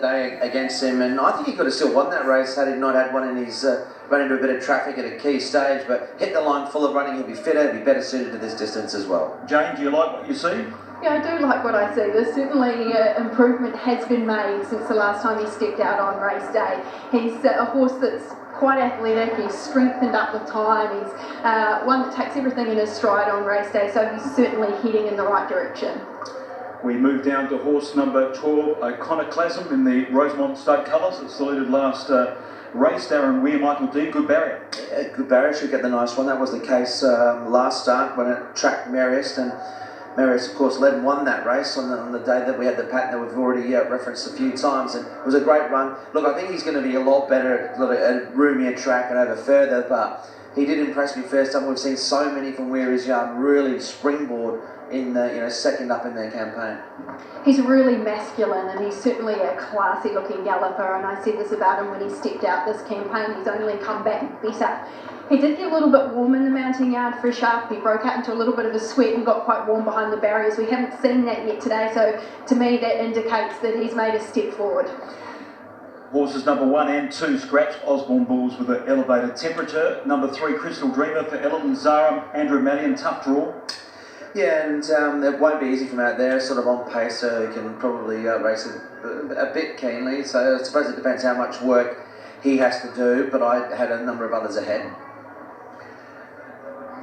day against him, and I think he could have still won that race had he not had one in his run into a bit of traffic at a key stage. But hit the line full of running, he'll be fitter, he'll be better suited to this distance as well. Jane, do you like what you see? Yeah, I do like what I see. There's certainly improvement has been made since the last time he stepped out on race day. He's a horse that's quite athletic, he's strengthened up with time, he's one that takes everything in his stride on race day, so he's certainly heading in the right direction. We move down to horse number 12, Iconoclasm, in the Rosemont stud colours. It saluted last race. Darren Weir, Michael D, good barrier. Yeah, good barrier, should get the nice one. That was the case last start when it tracked Marius, and Marius, of course, led and won that race on the day that we had the pattern that we've already referenced a few times, and it was a great run. Look, I think he's going to be a lot better at a roomier track and over further, but he did impress me first time. We've seen so many from where he's young really springboard in the second up in their campaign. He's really masculine, and he's certainly a classy looking galloper, and I said this about him when he stepped out this campaign. He's only come back better. He did get a little bit warm in the mounting yard, fresh up. He broke out into a little bit of a sweat and got quite warm behind the barriers. We haven't seen that yet today, so to me that indicates that he's made a step forward. Horses number 1 and 2 scratched, Osborne Bulls with an elevated temperature. Number 3, Crystal Dreamer for Ellen Zara, Andrew Mallion, tough draw. Yeah, and it won't be easy from out there, sort of on pace, so he can probably race it a bit keenly. So I suppose it depends how much work he has to do, but I had a number of others ahead.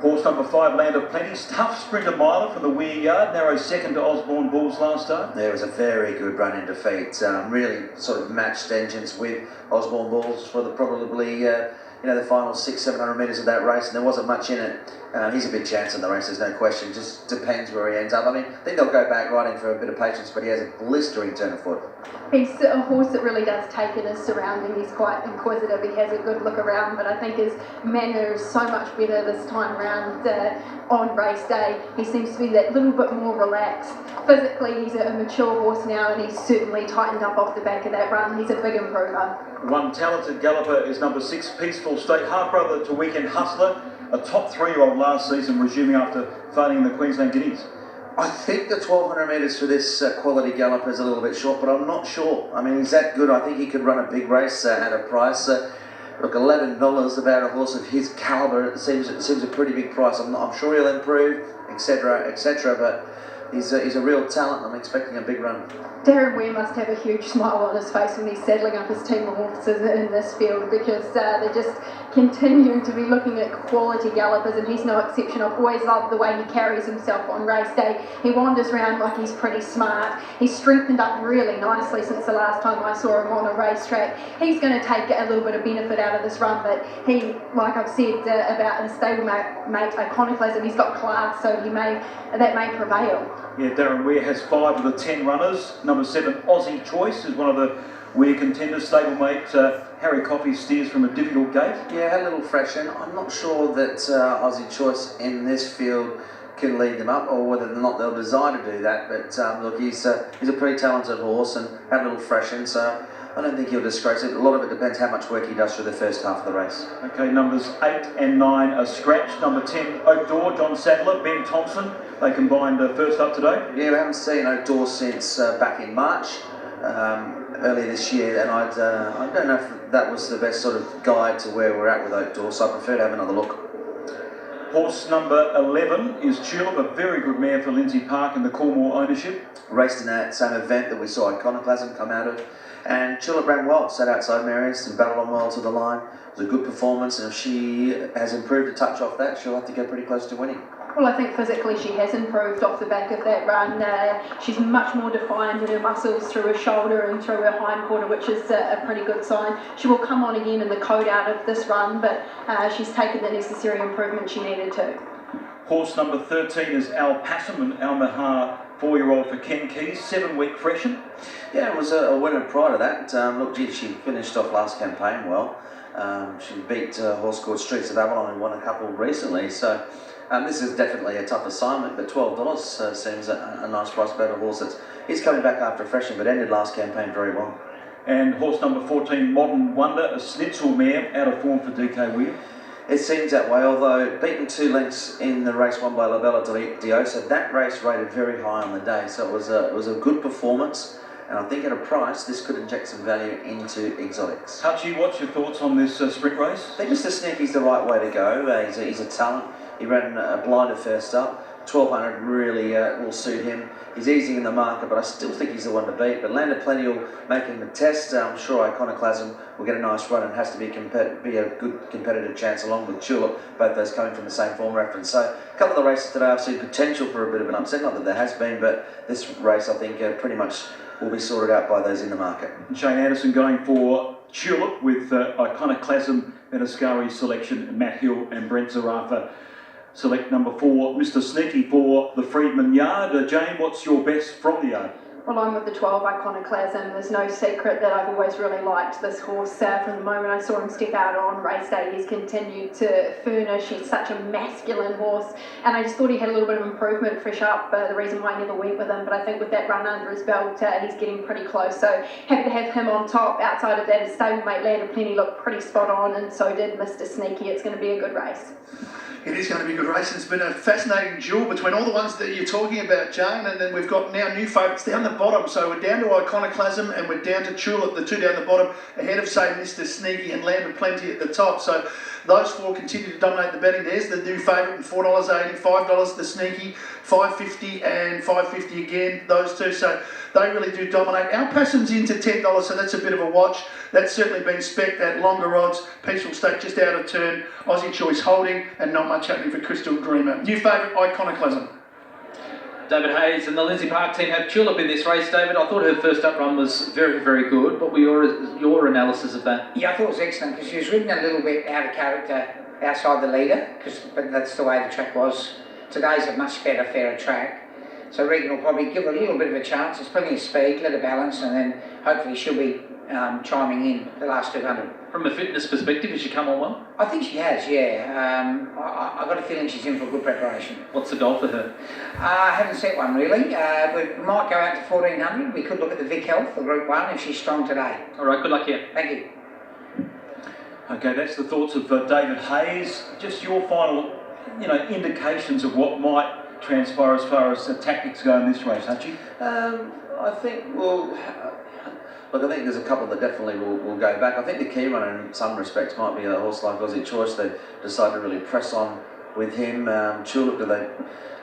Horse number 5, Land of Plenty's tough sprinter miler from the Weir Yard, narrow second to Osborne Bulls last start. There was a very good run in defeat, really sort of matched engines with Osborne Bulls for the probably the final 600-700 metres of that race, and there wasn't much in it. He's a big chance in the race, there's no question. Just depends where he ends up. I mean, I think they'll go back riding for a bit of patience, but he has a blistering turn of foot. He's a horse that really does take in his surroundings. He's quite inquisitive. He has a good look around, but I think his manner is so much better this time round on race day. He seems to be that little bit more relaxed. Physically, he's a mature horse now, and he's certainly tightened up off the back of that run. He's a big improver. One talented galloper is number 6, Peaceful State, half-brother to Weekend Hustler, a top 3-year-old last season, resuming after failing in the Queensland Guineas. I think the 1200 metres for this quality galloper is a little bit short, but I'm not sure. I mean, he's that good. I think he could run a big race at a price. Look, $11 about a horse of his calibre, it seems a pretty big price. I'm sure he'll improve, etc., but he's a real talent. I'm expecting a big run. Darren Weir must have a huge smile on his face when he's saddling up his team of horses in this field, because they're just continuing to be looking at quality gallopers, and he's no exception. I've always loved the way he carries himself on race day. He wanders around like he's pretty smart. He's strengthened up really nicely since the last time I saw him on a racetrack. He's going to take a little bit of benefit out of this run, but he, like I've said about his stablemate Iconoclasm, he's got class, so that may prevail. Yeah, Darren Weir has 5 of the 10 runners. Number 7, Aussie Choice, is one of the Weir contenders. Stablemate Harry Coffey steers from a difficult gate. Yeah, had a little fresh in. I'm not sure that Aussie Choice in this field can lead them up, or whether or not they'll desire to do that. But look, he's a pretty talented horse and had a little fresh in, so I don't think he'll disgrace it. A lot of it depends how much work he does through the first half of the race. Okay, numbers 8 and 9 are scratched. Number 10, Oak Door, John Sadler, Ben Thompson. They combined first up today. Yeah, we haven't seen Oak Door since back in March, earlier this year, and I don't know if that was the best sort of guide to where we're at with Oak Door, so I prefer to have another look. Horse number 11 is Tulip, a very good mare for Lindsay Park in the Coolmore ownership. Raced in that same event that we saw Iconoclasm come out of, and Tulip ran well, sat outside Marius and battled on well to the line. It was a good performance, and if she has improved a touch off that, she'll have to go pretty close to winning. Well, I think physically she has improved off the back of that run. She's much more defined in her muscles through her shoulder and through her hind quarter, which is a pretty good sign. She will come on again in the code out of this run, but she's taken the necessary improvement she needed to. Horse number 13 is Al Passam, an Almahar 4-year-old for Ken Keys, 7-week freshen. Yeah, it was a winner prior to that. Look, gee, she finished off last campaign well. She beat a horse called Streets of Avalon and won a couple recently, so this is definitely a tough assignment, but $12 seems a nice price about a horse he's coming back after a freshen, but ended last campaign very well. And horse number 14, Modern Wonder, a Schnitzel mare, out of form for DK Weir. It seems that way, although beaten 2 lengths in the race won by La Bella Diosa, that race rated very high on the day, so it was a good performance. and I think at a price this could inject some value into exotics. Hutchie, what's your thoughts on this sprint race? I think Mr. Sneaky's the right way to go. He's a talent. He ran a blinder first up. 1200 really will suit him. He's easy in the market, but I still think he's the one to beat. But Land of Plenty will make him a test. I'm sure Iconoclasm will get a nice run and has to be a good competitive chance along with Tulip, both those coming from the same form reference. So a couple of the races today I've seen potential for a bit of an upset. Not that there has been, but this race I think pretty much will be sorted out by those in the market. Shane Anderson going for Tulip with Iconoclasm, Metascari selection, Matt Hill and Brent Zarafa. Select number 4, Mr. Sneaky for the Freedman Yard. Jane, what's your best from the yard? Well, I'm with the 12 Iconoclasm. There's no secret that I've always really liked this horse. From the moment I saw him step out on race day, he's continued to furnish. He's such a masculine horse, and I just thought he had a little bit of improvement fresh up. The reason why I never went with him, but I think with that run under his belt, he's getting pretty close. So happy to have him on top. Outside of that, his stablemate Land of Plenty looked pretty spot on, and so did Mr. Sneaky. It's going to be a good race. It is going to be a good race. It's been a fascinating duel between all the ones that you're talking about, Jane, and then we've got now new favourites down the bottom. So we're down to Iconoclasm and we're down to Tulip, the two down the bottom, ahead of, say, Mr. Sneaky and Land of Plenty at the top. So those four continue to dominate the betting. There's the new favourite, and $4.80, $5 the Sneaky, $5.50 and $5.50 again, those two. So they really do dominate. Our Passam's into $10, so that's a bit of a watch. That's certainly been spec'd at longer odds. Peaceful State just out of turn. Aussie Choice holding, and not much happening for Crystal Dreamer. New favourite, Iconoclasm. David Hayes and the Lindsay Park team have Tulip in this race. David, I thought her first up run was very, very good. What were your analysis of that? Yeah, I thought it was excellent because she was ridden a little bit out of character outside the leader, but that's the way the track was. Today's a much better, fairer track. So Regan will probably give her a little bit of a chance. There's plenty of speed, let her balance, and then hopefully she'll be chiming in the last 200. From a fitness perspective, has she come on well? I think she has, yeah. I've got a feeling she's in for good preparation. What's the goal for her? I haven't set one really. We might go out to 1400. We could look at the Vic Health for Group 1 if she's strong today. All right, good luck here. Thank you. Okay, that's the thoughts of David Hayes. Just your final, indications of what might transpire as far as tactics go in this race, Hutchie? I think, look, I think there's a couple that definitely will go back. I think the key runner in some respects might be a horse like Aussie Choice. They decide to really press on with him. Tulip,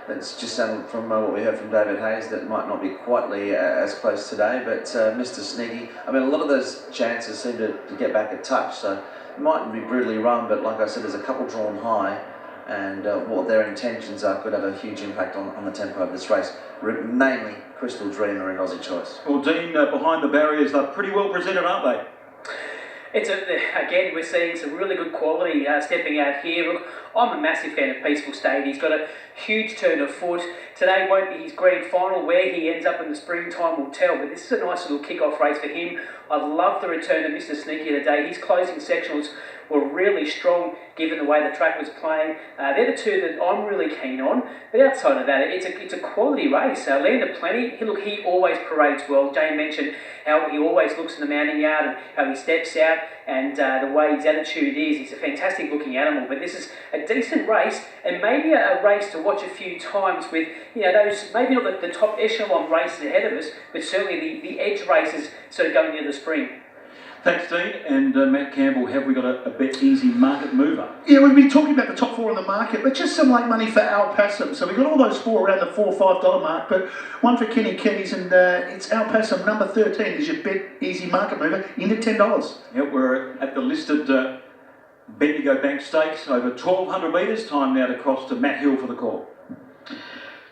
that's just sounded from what we heard from David Hayes, that might not be quite as close today, but Mr. Sneaky, I mean, a lot of those chances seem to get back a touch, so it mightn't be brutally run, but like I said, there's a couple drawn high, and what their intentions are could have a huge impact on the tempo of this race, namely Crystal Dreamer and Aussie Choice. Well, Dean, behind the barriers, they're pretty well presented, aren't they? Again, we're seeing some really good quality stepping out here. Look, I'm a massive fan of Peaceful State. He's got a huge turn of foot. Today won't be his grand final. Where he ends up in the springtime will tell, but this is a nice little kick-off race for him. I love the return of Mr. Sneaky today. His closing sectionals were really strong given the way the track was playing. They're the two that I'm really keen on. But outside of that, it's a quality race. Land of Plenty, he always parades well. Jane mentioned how he always looks in the mounting yard and how he steps out and the way his attitude is. He's a fantastic looking animal. But this is a decent race and maybe a race to watch a few times with, those, maybe not the top echelon races ahead of us, but certainly the edge races sort of going into the spring. Thanks, Dean. And Matt Campbell, have we got a bet easy market mover? Yeah, we've been talking about the top four in the market, but just some late money for Al Passam. So we've got all those four around the $4 or $5 mark, but one for Kenny Kenny's, and it's Al Passam, number 13, is your bet easy market mover, into $10. Yep, we're at the listed Bendigo Bank Stakes, over 1,200 metres. Time now to cross to Matt Hill for the call.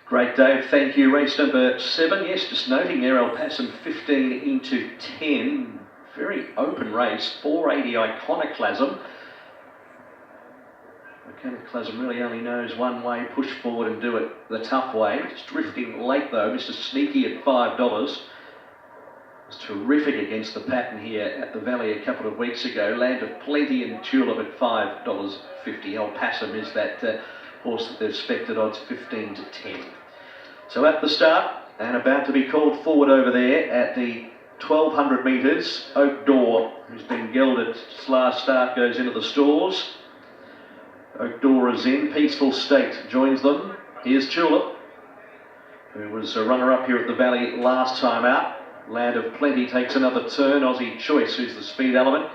Great, Dave. Thank you. Race number 7. Yes, just noting there, El Passam 15 into 10. Very open race. 480 Iconoclasm. Iconoclasm really only knows one way, push forward and do it the tough way. Just drifting late though. Mr. Sneaky at $5. Was terrific against the pattern here at the Valley a couple of weeks ago. Land of Plenty and Tulip at $5.50. El Passam is that horse that they've spec'd at odds 15 to 10. So at the start, and about to be called forward over there at the 1,200 metres, Oak Door, who's been gelded last start, goes into the stalls. Oak Door is in. Peaceful State joins them. Here's Tulip, who was a runner-up here at the Valley last time out. Land of Plenty takes another turn. Aussie Choice, who's the speed element,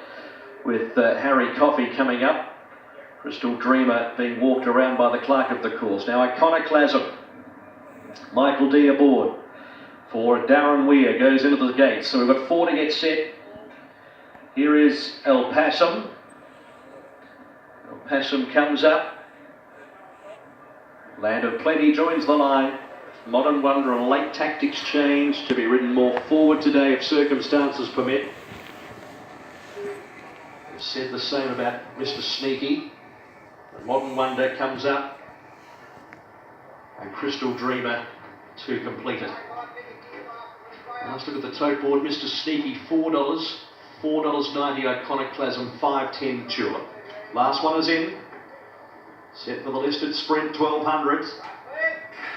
with Harry Coffey coming up. Crystal Dreamer being walked around by the clerk of the course. Now Iconoclasm. Michael D aboard for Darren Weir, goes into the gates. So we've got 4 to get set. Here is El Passum. El Passum comes up. Land of Plenty joins the line. Modern Wonder and Late Tactics change to be ridden more forward today if circumstances permit. I've said the same about Mr. Sneaky. The Modern Wonder comes up. And Crystal Dreamer to complete it. Now let's look at the tote board. Mr. Sneaky, $4. $4.90 Iconoclasm, $5.10 Tulip. Last one is in. Set for the listed sprint, 1200.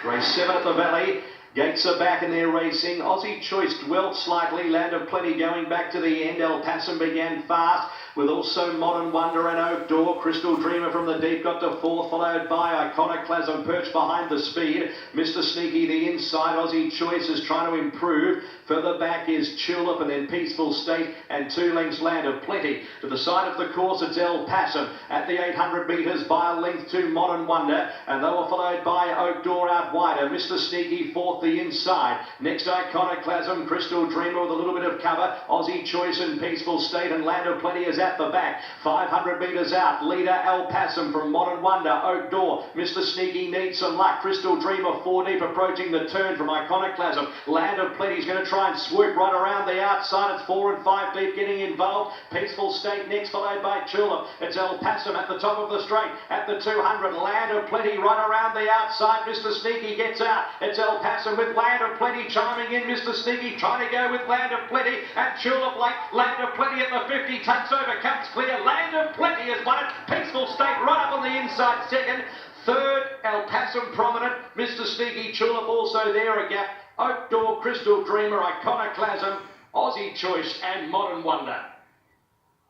Race 7 at the Valley. Gates are back and they're racing. Aussie Choice dwelt slightly. Land of Plenty going back to the end. El Passum began fast, with also Modern Wonder and Oak Door. Crystal Dreamer from the deep got to 4th, followed by Iconoclasm perched behind the speed. Mr. Sneaky the inside. Aussie Choice is trying to improve. Further back is Tulip and then Peaceful State and 2 lengths Land of Plenty. To the side of the course it's El Passum at the 800 metres by a length to Modern Wonder, and they were followed by Oak Door out wider. Mr. Sneaky 4th the inside. Next Iconoclasm, Crystal Dreamer with a little bit of cover. Aussie Choice and Peaceful State, and Land of Plenty is at the back. 500 metres out. Leader El Passum from Modern Wonder. Oak Door. Mr. Sneaky needs some luck. Crystal Dreamer 4 deep approaching the turn from Iconoclasm. Land of Plenty is going to try and swoop right around the outside. It's 4 and 5 deep getting involved. Peaceful State next, followed by Tulip. It's El Passum at the top of the straight. At the 200, Land of Plenty right around the outside. Mr. Sneaky gets out. It's El Passum with Land of Plenty chiming in. Mr. Sneaky trying to go with Land of Plenty at Tulip Lake. Land of Plenty at the 50 takes over, comes clear. Land of Plenty has won it. Peaceful State right up on the inside second. Third, El Passum prominent. Mr. Sneaky, Tulip also there a gap. Oak Door, Crystal Dreamer, Iconoclasm, Aussie Choice and Modern Wonder.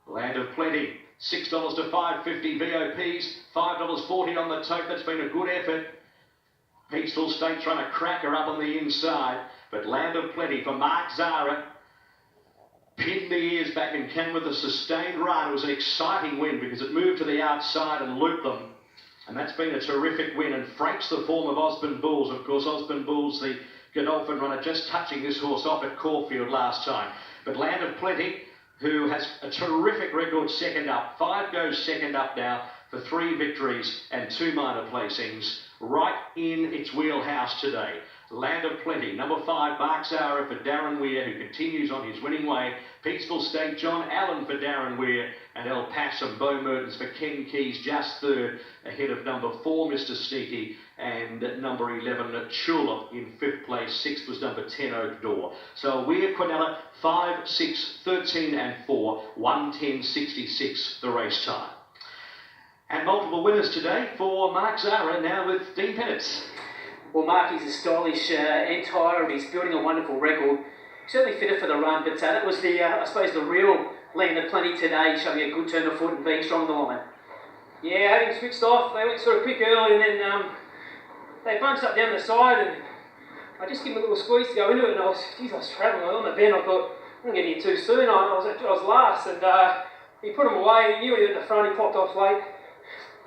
Land of Plenty, $6 to $5.50 VOPs, $5.40 on the tote. That's been a good effort. Peaceful State trying to crack her up on the inside, but Land of Plenty for Mark Zara. Pinned the ears back and came with a sustained run. It was an exciting win because it moved to the outside and looped them. And that's been a terrific win and franks the form of Osborne Bulls. Of course, Osborne Bulls, the Godolphin runner, just touching this horse off at Caulfield last time. But Land of Plenty, who has a terrific record second up. 5 goes second up now for 3 victories and 2 minor placings. Right in its wheelhouse today. Land of Plenty, number 5, Mark Zara for Darren Weir, who continues on his winning way. Peaceful State, John Allen for Darren Weir, and El Passum, Bo Mertens for Ken Keys, just third, ahead of number 4, Mr. Sneaky, and number 11, Tulip in 5th place. 6th was number 10, Oak Door. So Weir, Quinella, 5, 6, 13 and 4, 1:10.66 the race time. And multiple winners today for Mark Zara, now with Dean Pennant. Well, Mark is a stylish entire. He's building a wonderful record. Certainly fitted for the run, but that was the, I suppose, the real Land of Plenty today, showing a good turn of foot and being strong on the line. Yeah, having switched off, they went sort of quick early, and then they bunched up down the side, and I just gave him a little squeeze to go into it, and I was travelling on the bend. I thought, I'm going to get here too soon. I was last, and he put him away. He knew he was at the front. He popped off late.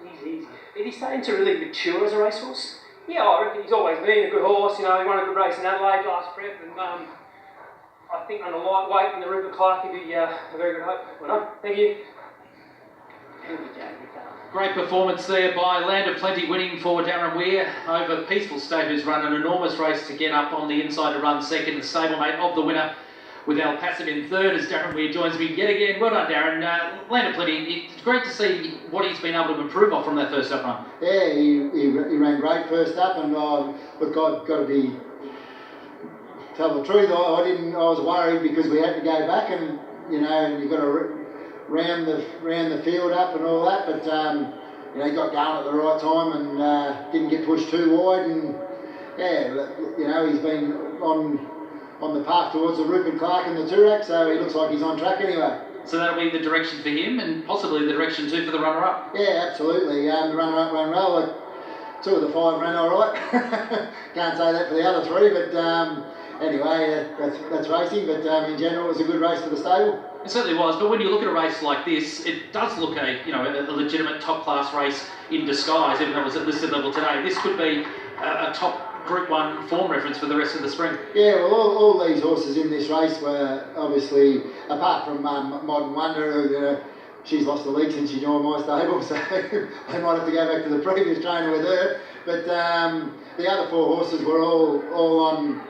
Easy. Is he starting to really mature as a racehorse? Yeah, I reckon he's always been a good horse. You know, he won a good race in Adelaide last prep, and I think on the lightweight and the River Clark, he'd be a very good hope. Well done. Thank you. Great performance there by Land of Plenty, winning for Darren Weir over Peaceful State, who's run an enormous race to get up on the inside to run second. The stablemate of the winner, with El Passum in third, as Darren Weir joins me yet again. Well done, Darren. Land of Plenty, it's great to see what he's been able to improve off from that first up run. Yeah, he ran great first up, and look, I've got to tell the truth. I was worried because we had to go back, and you know, and you've got to round the field up and all that. But you know, he got going at the right time and didn't get pushed too wide, and yeah, you know, he's been on the path towards the Rupert Clark and the Toorak, so he looks like he's on track anyway. So that'll be the direction for him, and possibly the direction too for the runner-up. Yeah, absolutely. The runner-up ran well. Like 2 of the 5 ran all right. Can't say that for the other 3, but anyway, that's racing. But in general, it was a good race for the stable. It certainly was, but when you look at a race like this, it does look a legitimate top class race in disguise, even though it was at listed level today. This could be a top Group 1 form reference for the rest of the spring. Yeah, well, all these horses in this race were obviously, apart from Modern Wonder, who, she's lost the lead since she joined my stable, so I might have to go back to the previous trainer with her. But the other 4 horses were all on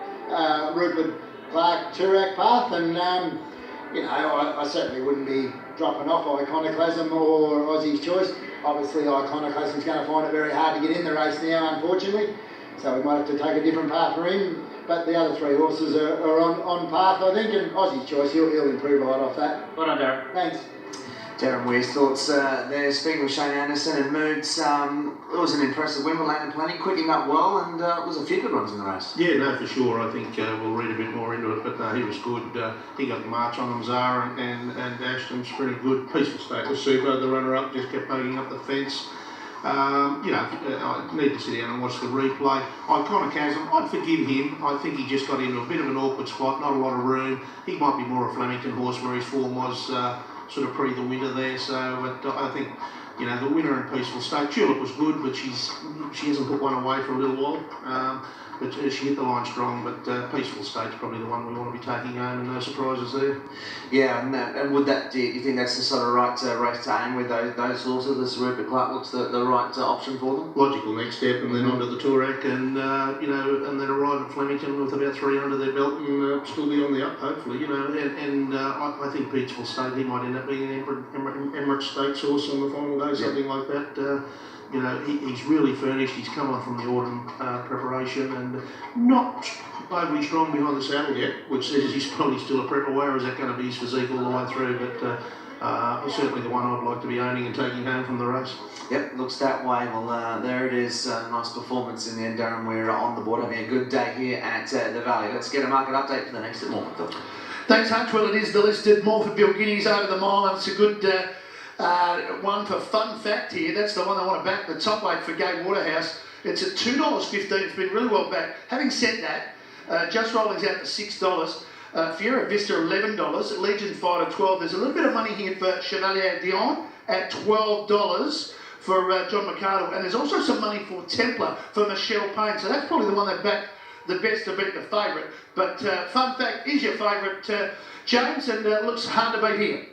Rupert Clark Turak path, and I certainly wouldn't be dropping off Iconoclasm or Aussie's Choice. Obviously, Iconoclasm's going to find it very hard to get in the race now, unfortunately. So we might have to take a different path for him. But the other 3 horses are on path, I think, and Aussie's Choice, he'll improve a lot off that. Well done, Darren. Thanks. Darren Weir's thoughts there, speaking with Shane Anderson and Moods. It was an impressive win for Landon Plenty, quick him up well, and it was a few good ones in the race. Yeah, no, for sure. I think we'll read a bit more into it, but he was good. He got the march on him, Zara, and Ashton's pretty good. Peaceful State was super. The runner-up just kept poking up the fence. I need to sit down and watch the replay. Iconoclasm, I'd forgive him. I think he just got into a bit of an awkward spot, not a lot of room. He might be more a Flemington horse where his form was sort of pre the winter there. So I think, the winner in Peaceful State, Tulip was good, but she hasn't put one away for a little while. But she hit the line strong, but Peaceful State's probably the one we want to be taking home, and no surprises there. Yeah, and would that, do you think that's the sort of right race to aim with those horses? This Rupert Clark looks the right option for them? Logical next step, and then onto the Tourak, and and then arrive at Flemington with about 3 under their belt, and still be on the up, hopefully. I think Peaceful State, he might end up being an Emirates Stakes horse on the final day, something like that. He's really furnished. He's come on from the autumn preparation and not overly strong behind the saddle yet, which says he's probably still a prep away, or is that going to be his physique all the way through? But certainly the one I'd like to be owning and taking home from the race. Yep, looks that way. Well, there it is. Nice performance in the end, Darren. We're on the board, having a good day here at the Valley. Let's get a market update for the next at Morphettville. Thanks, Hunch. Well, it is the listed Morphettville Guineas over the mile, and it's a good one for fun fact here. That's the one I want to back, the top weight for Gay Waterhouse. It's at $2.15. It's been really well backed. Having said that, Just Rolling's out to $6. Fiera Vista $11. Legion Fighter $12. There's a little bit of money here for Chevalier Dion at $12 for John McArdle. And there's also some money for Templar for Michelle Payne. So that's probably the one that backed the best to beat the favourite. But fun fact is your favourite, James, and looks hard to beat here.